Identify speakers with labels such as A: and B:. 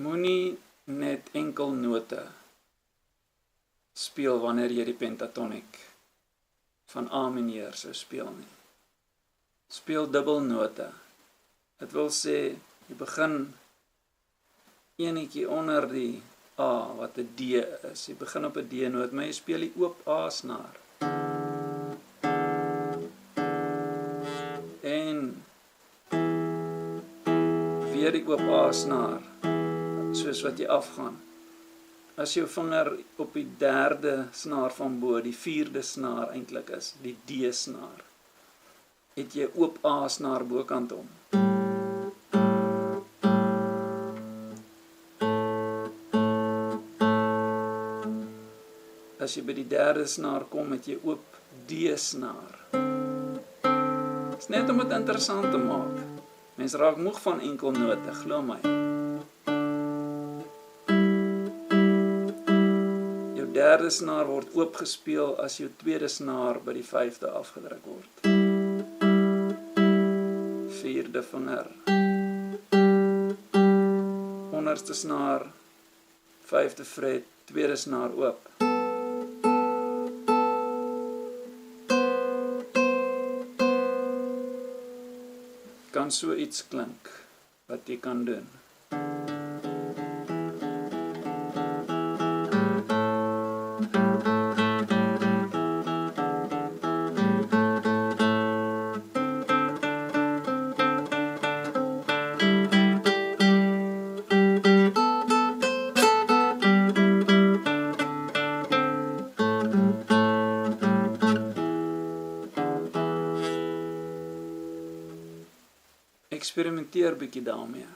A: Moenie net enkel note speel wanneer jy die pentatoniek van A mineur sou speel nie. Speel dubbelnote. Dit wil sê, jy begin enetjie onder die A, wat 'n D is. Jy begin op 'n D-noot, maar jy speel die oop A-snaar. En weer die oop A-snaar, soos wat jy afgaan. As jou vinger op die derde snaar van bo, die vierde snaar eintlik is, die D-snaar, het jy oop A-snaar bokant om. As jy by die derde snaar kom, het jy oop D-snaar. Dit is net om dit interessant te maak. Mens raak moeg van enkelnote, glo my. Jou derde snaar word oop gespeel as jou tweede snaar by die vyfde afgedruk word. Vierde vinger. Onderste snaar, vyfde fret, tweede snaar oop. Kan so iets klink wat jy kan doen. Experimenteer bietjie daarmee.